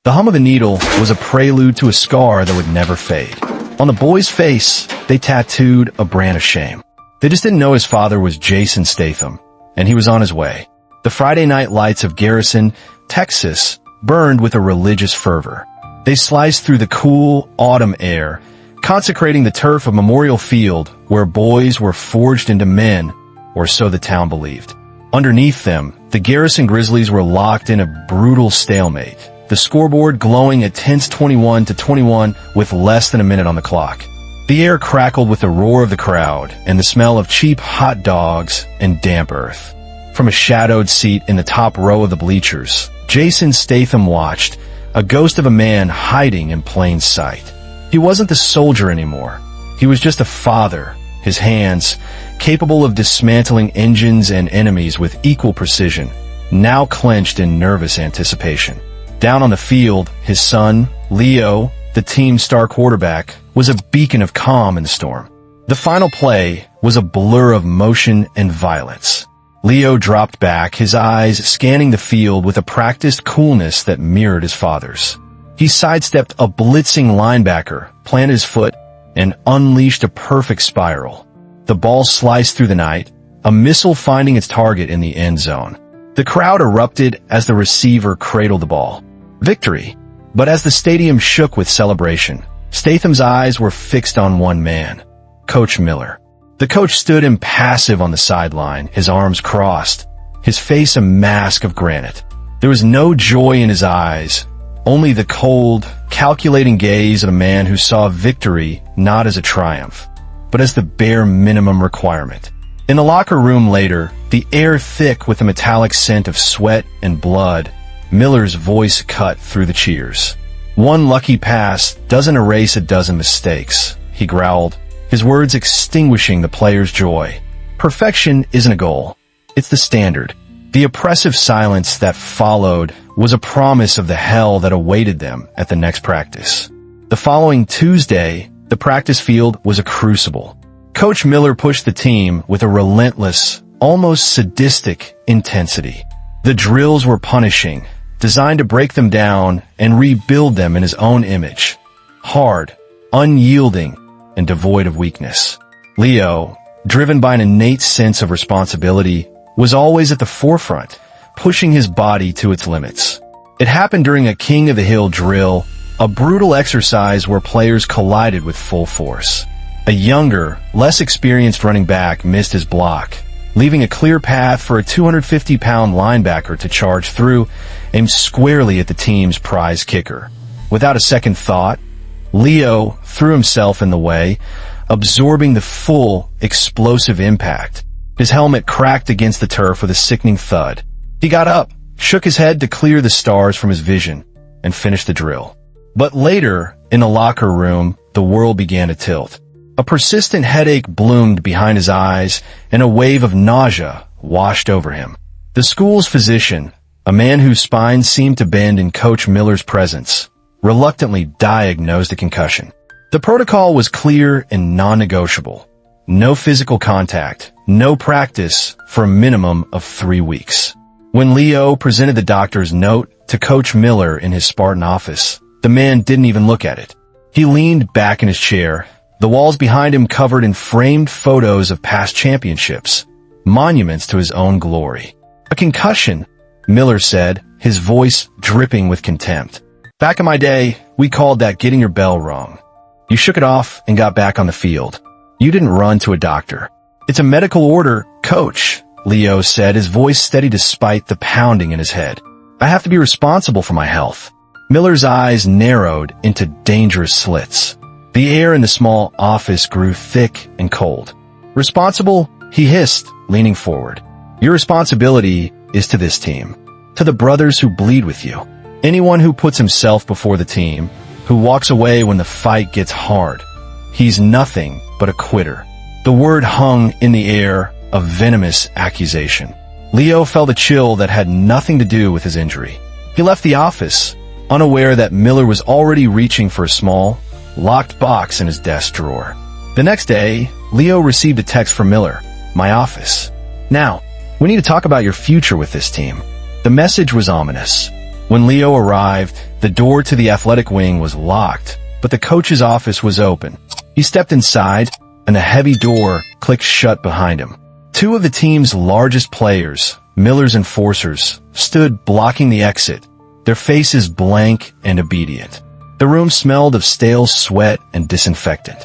The hum of a needle was a prelude to a scar that would never fade. On the boy's face, they tattooed a brand of shame. They just didn't know his father was Jason Statham, and he was on his way. The Friday night lights of Garrison, Texas, burned with a religious fervor. They sliced through the cool autumn air, consecrating the turf of Memorial Field where boys were forged into men, or so the town believed. Underneath them, the Garrison Grizzlies were locked in a brutal stalemate, the scoreboard glowing at tense 21-21 with less than a minute on the clock. The air crackled with the roar of the crowd and the smell of cheap hot dogs and damp earth. From a shadowed seat in the top row of the bleachers, Jason Statham watched, a ghost of a man hiding in plain sight. He wasn't the soldier anymore. He was just a father, his hands, capable of dismantling engines and enemies with equal precision, now clenched in nervous anticipation. Down on the field, his son, Leo, the team's star quarterback, was a beacon of calm in the storm. The final play was a blur of motion and violence. Leo dropped back, his eyes scanning the field with a practiced coolness that mirrored his father's. He sidestepped a blitzing linebacker, planted his foot, and unleashed a perfect spiral. The ball sliced through the night, a missile finding its target in the end zone. The crowd erupted as the receiver cradled the ball. Victory! But as the stadium shook with celebration, Statham's eyes were fixed on one man, Coach Miller. The coach stood impassive on the sideline, his arms crossed, his face a mask of granite. There was no joy in his eyes, only the cold, calculating gaze of a man who saw victory not as a triumph, but as the bare minimum requirement. In the locker room later, the air thick with the metallic scent of sweat and blood, Miller's voice cut through the cheers. "One lucky pass doesn't erase a dozen mistakes," he growled, his words extinguishing the players' joy. Perfection isn't a goal. It's the standard. The oppressive silence that followed was a promise of the hell that awaited them at the next practice. The following Tuesday, the practice field was a crucible. Coach Miller pushed the team with a relentless, almost sadistic intensity. The drills were punishing, designed to break them down and rebuild them in his own image. Hard, unyielding, and devoid of weakness. Leo, driven by an innate sense of responsibility, was always at the forefront, pushing his body to its limits. It happened during a King of the Hill drill, a brutal exercise where players collided with full force. A younger, less experienced running back missed his block, leaving a clear path for a 250-pound linebacker to charge through, aimed squarely at the team's prize kicker. Without a second thought, Leo threw himself in the way, absorbing the full, explosive impact. His helmet cracked against the turf with a sickening thud. He got up, shook his head to clear the stars from his vision, and finished the drill. But later, in the locker room, the world began to tilt. A persistent headache bloomed behind his eyes, and a wave of nausea washed over him. The school's physician, a man whose spine seemed to bend in Coach Miller's presence, reluctantly diagnosed a concussion. The protocol was clear and non-negotiable. No physical contact, no practice for a minimum of 3 weeks. When Leo presented the doctor's note to Coach Miller in his Spartan office, the man didn't even look at it. He leaned back in his chair, the walls behind him covered in framed photos of past championships, monuments to his own glory. "A concussion," Miller said, his voice dripping with contempt. "Back in my day, we called that getting your bell rung. You shook it off and got back on the field. You didn't run to a doctor." "It's a medical order, Coach," Leo said, his voice steady despite the pounding in his head. "I have to be responsible for my health." Miller's eyes narrowed into dangerous slits. The air in the small office grew thick and cold. "Responsible?" he hissed, leaning forward. "Your responsibility is to this team, to the brothers who bleed with you. Anyone who puts himself before the team, who walks away when the fight gets hard, he's nothing but a quitter." The word hung in the air, a venomous accusation. Leo felt a chill that had nothing to do with his injury. He left the office, unaware that Miller was already reaching for a small, locked box in his desk drawer. The next day, Leo received a text from Miller. "My office. Now, we need to talk about your future with this team." The message was ominous. When Leo arrived, the door to the athletic wing was locked, but the coach's office was open. He stepped inside, and the heavy door clicked shut behind him. Two of the team's largest players, Miller's enforcers, stood blocking the exit, their faces blank and obedient. The room smelled of stale sweat and disinfectant.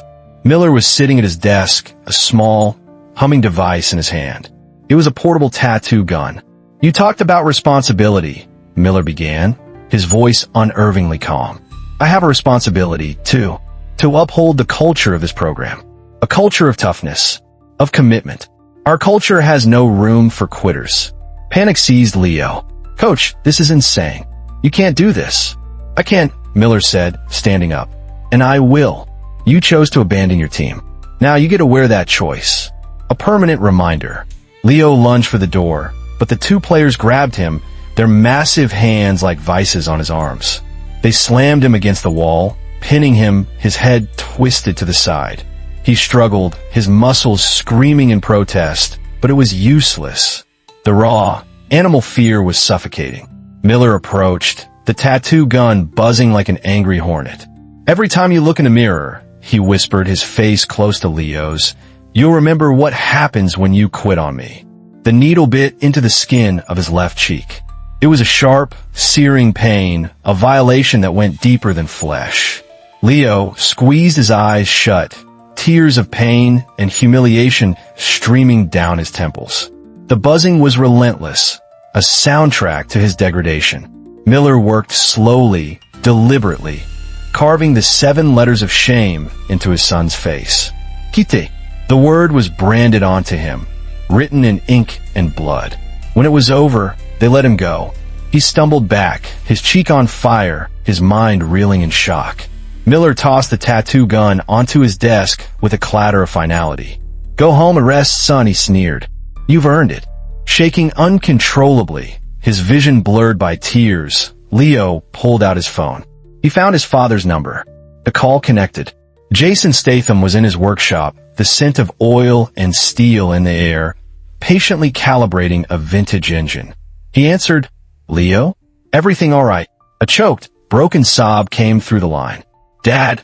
Miller was sitting at his desk, a small, humming device in his hand. It was a portable tattoo gun. "You talked about responsibility," Miller began, his voice unervingly calm. "I have a responsibility, too, to uphold the culture of this program. A culture of toughness, of commitment. Our culture has no room for quitters." Panic seized Leo. "Coach, this is insane. You can't do this." "I can't," Miller said, standing up. "And I will. You chose to abandon your team. Now you get to wear that choice. A permanent reminder." Leo lunged for the door, but the two players grabbed him, their massive hands like vices on his arms. They slammed him against the wall, pinning him, his head twisted to the side. He struggled, his muscles screaming in protest, but it was useless. The raw, animal fear was suffocating. Miller approached, the tattoo gun buzzing like an angry hornet. "Every time you look in a mirror," he whispered, his face close to Leo's, "you'll remember what happens when you quit on me." The needle bit into the skin of his left cheek. It was a sharp, searing pain, a violation that went deeper than flesh. Leo squeezed his eyes shut, tears of pain and humiliation streaming down his temples. The buzzing was relentless, a soundtrack to his degradation. Miller worked slowly, deliberately, carving the 7 letters of shame into his son's face. Kite. The word was branded onto him, written in ink and blood. When it was over, they let him go. He stumbled back, his cheek on fire, his mind reeling in shock. Miller tossed the tattoo gun onto his desk with a clatter of finality. "Go home and rest, son," he sneered. "You've earned it." Shaking uncontrollably, his vision blurred by tears, Leo pulled out his phone. He found his father's number. The call connected. Jason Statham was in his workshop, the scent of oil and steel in the air, patiently calibrating a vintage engine. He answered, "Leo? Everything all right?" A choked, broken sob came through the line. "Dad,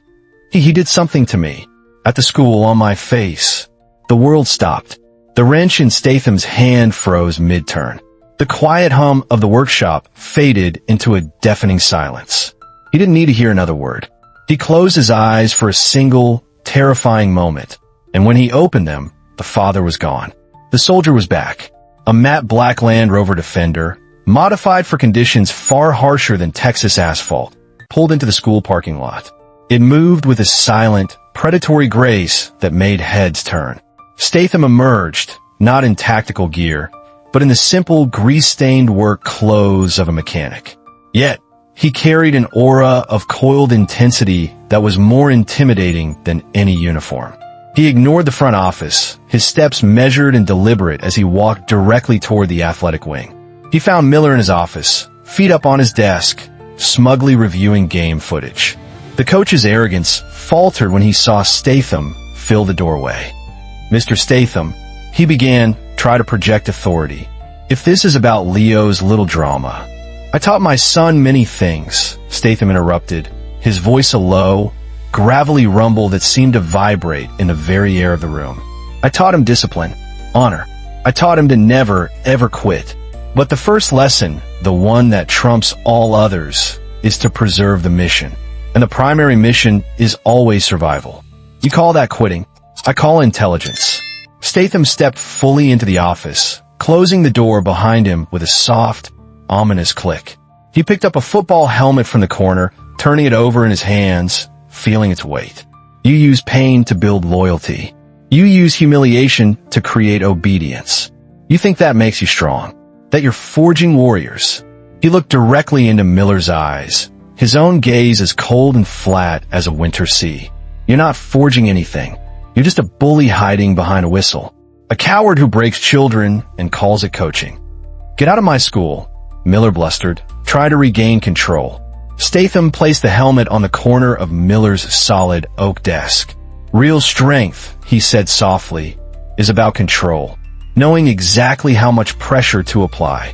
he did something to me. At the school, on my face." The world stopped. The wrench in Statham's hand froze mid-turn. The quiet hum of the workshop faded into a deafening silence. He didn't need to hear another word. He closed his eyes for a single, terrifying moment, and when he opened them, the father was gone. The soldier was back. A matte black Land Rover Defender, modified for conditions far harsher than Texas asphalt, pulled into the school parking lot. It moved with a silent, predatory grace that made heads turn. Statham emerged, not in tactical gear, but in the simple, grease-stained work clothes of a mechanic. Yet, he carried an aura of coiled intensity that was more intimidating than any uniform. He ignored the front office, his steps measured and deliberate as he walked directly toward the athletic wing. He found Miller in his office, feet up on his desk, smugly reviewing game footage. The coach's arrogance faltered when he saw Statham fill the doorway. "Mr. Statham," he began, try to project authority. "If this is about Leo's little drama." "I taught my son many things," Statham interrupted, his voice a low, gravelly rumble that seemed to vibrate in the very air of the room. "I taught him discipline, honor. I taught him to never, ever quit. But the first lesson, the one that trumps all others, is to preserve the mission. And the primary mission is always survival. You call that quitting. I call intelligence." Statham stepped fully into the office, closing the door behind him with a soft, ominous click. He picked up a football helmet from the corner, turning it over in his hands, feeling its weight. "You use pain to build loyalty. You use humiliation to create obedience. You think that makes you strong, that you're forging warriors." He looked directly into Miller's eyes, his own gaze as cold and flat as a winter sea. "You're not forging anything. You're just a bully hiding behind a whistle. A coward who breaks children and calls it coaching." "Get out of my school," Miller blustered, try to regain control. Statham placed the helmet on the corner of Miller's solid oak desk. "Real strength," he said softly, "is about control, knowing exactly how much pressure to apply."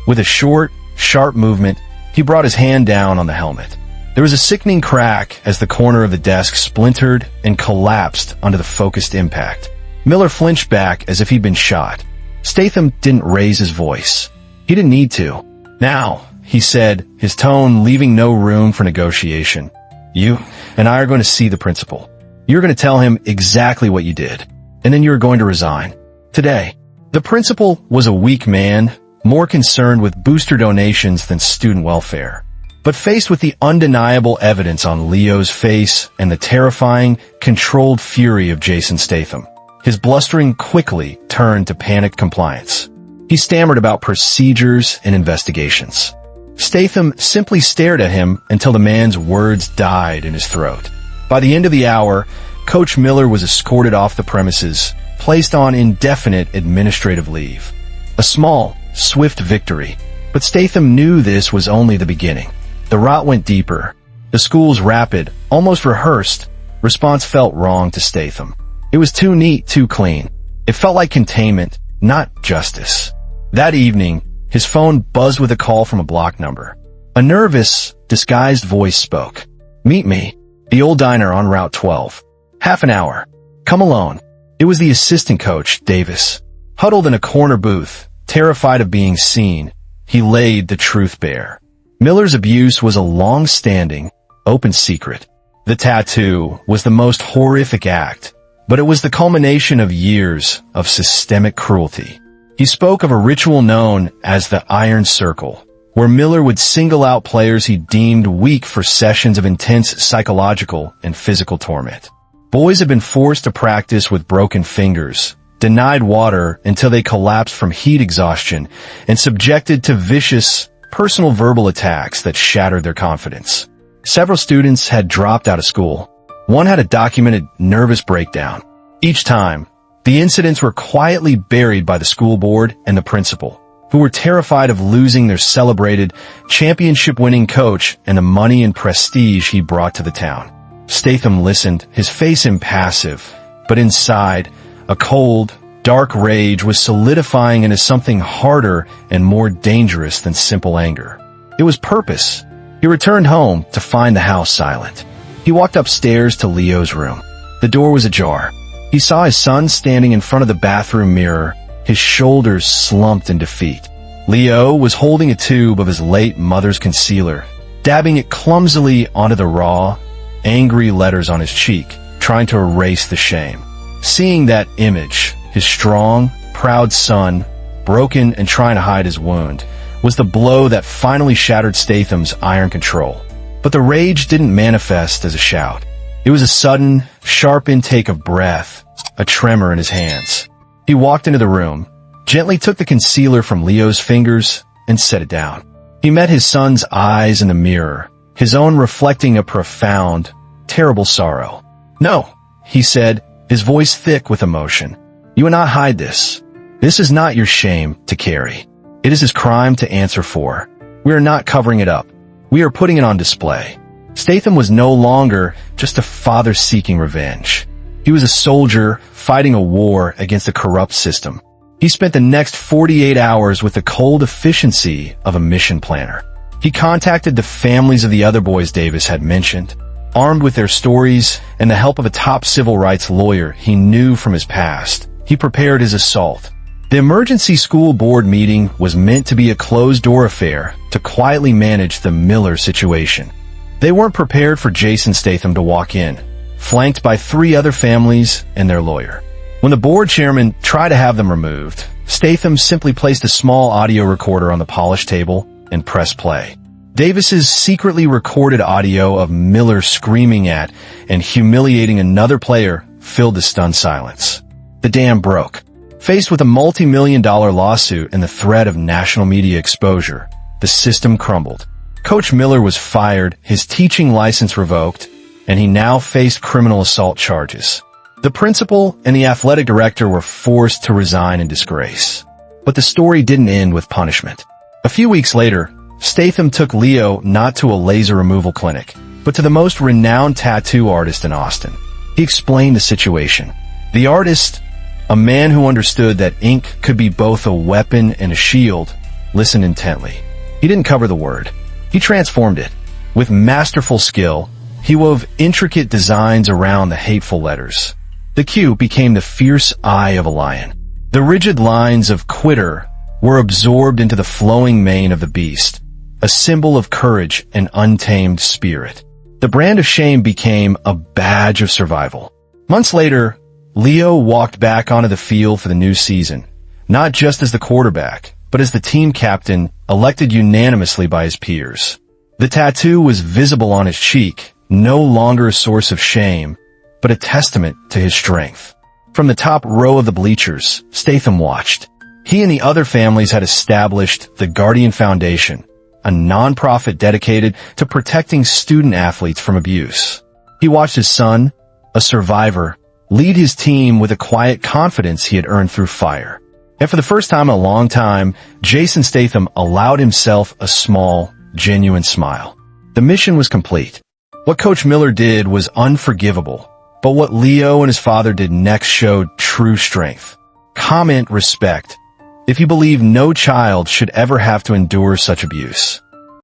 With a short, sharp movement, He brought his hand down on the helmet. There was a sickening crack as the corner of the desk splintered and collapsed under the focused impact. Miller flinched back as if he'd been shot. Statham didn't raise his voice. He didn't need to. "Now," he said, his tone leaving no room for negotiation. "You and I are going to see the principal. You're going to tell him exactly what you did, and then you're going to resign. Today." The principal was a weak man, more concerned with booster donations than student welfare. But faced with the undeniable evidence on Leo's face and the terrifying, controlled fury of Jason Statham, his blustering quickly turned to panicked compliance. He stammered about procedures and investigations. Statham simply stared at him until the man's words died in his throat. By the end of the hour, Coach Miller was escorted off the premises, placed on indefinite administrative leave. A small, swift victory, but Statham knew this was only the beginning. The rot went deeper. The school's rapid, almost rehearsed, response felt wrong to Statham. It was too neat, too clean. It felt like containment, not justice. That evening, his phone buzzed with a call from a block number. A nervous, disguised voice spoke. "Meet me. The old diner on Route 12. Half an hour. Come alone." It was the assistant coach, Davis. Huddled in a corner booth, terrified of being seen, he laid the truth bare. Miller's abuse was a long-standing, open secret. The tattoo was the most horrific act, but it was the culmination of years of systemic cruelty. He spoke of a ritual known as the Iron Circle, where Miller would single out players he deemed weak for sessions of intense psychological and physical torment. Boys had been forced to practice with broken fingers, denied water until they collapsed from heat exhaustion, and subjected to vicious, personal verbal attacks that shattered their confidence. Several students had dropped out of school. One had a documented nervous breakdown. Each time, the incidents were quietly buried by the school board and the principal, who were terrified of losing their celebrated, championship-winning coach and the money and prestige he brought to the town. Statham listened, his face impassive, but inside, a cold, dark rage was solidifying into something harder and more dangerous than simple anger. It was purpose. He returned home to find the house silent. He walked upstairs to Leo's room. The door was ajar. He saw his son standing in front of the bathroom mirror, his shoulders slumped in defeat. Leo was holding a tube of his late mother's concealer, dabbing it clumsily onto the raw, angry letters on his cheek, trying to erase the shame. Seeing that image, his strong, proud son, broken and trying to hide his wound, was the blow that finally shattered Statham's iron control. But the rage didn't manifest as a shout. It was a sudden, sharp intake of breath, a tremor in his hands. He walked into the room, gently took the concealer from Leo's fingers, and set it down. He met his son's eyes in the mirror, his own reflecting a profound, terrible sorrow. "No," he said, his voice thick with emotion. "You will not hide this. This is not your shame to carry. It is his crime to answer for. We are not covering it up. We are putting it on display." Statham was no longer just a father seeking revenge. He was a soldier fighting a war against a corrupt system. He spent the next 48 hours with the cold efficiency of a mission planner. He contacted the families of the other boys Davis had mentioned. Armed with their stories and the help of a top civil rights lawyer he knew from his past, he prepared his assault. The emergency school board meeting was meant to be a closed-door affair to quietly manage the Miller situation. They weren't prepared for Jason Statham to walk in, flanked by 3 other families and their lawyer. When the board chairman tried to have them removed, Statham simply placed a small audio recorder on the polished table and pressed play. Davis's secretly recorded audio of Miller screaming at and humiliating another player filled the stunned silence. The dam broke. Faced with a multi-million-dollar lawsuit and the threat of national media exposure, the system crumbled. Coach Miller was fired, his teaching license revoked, and he now faced criminal assault charges. The principal and the athletic director were forced to resign in disgrace. But the story didn't end with punishment. A few weeks later, Statham took Leo not to a laser removal clinic, but to the most renowned tattoo artist in Austin. He explained the situation. The artist, a man who understood that ink could be both a weapon and a shield, listened intently. He didn't cover the word. He transformed it. With masterful skill, he wove intricate designs around the hateful letters. The Q became the fierce eye of a lion. The rigid lines of quitter were absorbed into the flowing mane of the beast, a symbol of courage and untamed spirit. The brand of shame became a badge of survival. Months later, Leo walked back onto the field for the new season, not just as the quarterback, but as the team captain, elected unanimously by his peers. The tattoo was visible on his cheek, no longer a source of shame, but a testament to his strength. From the top row of the bleachers, Statham watched. He and the other families had established the Guardian Foundation, a nonprofit dedicated to protecting student-athletes from abuse. He watched his son, a survivor, lead his team with a quiet confidence he had earned through fire. And for the first time in a long time, Jason Statham allowed himself a small, genuine smile. The mission was complete. What Coach Miller did was unforgivable, but what Leo and his father did next showed true strength. Comment respect if you believe no child should ever have to endure such abuse.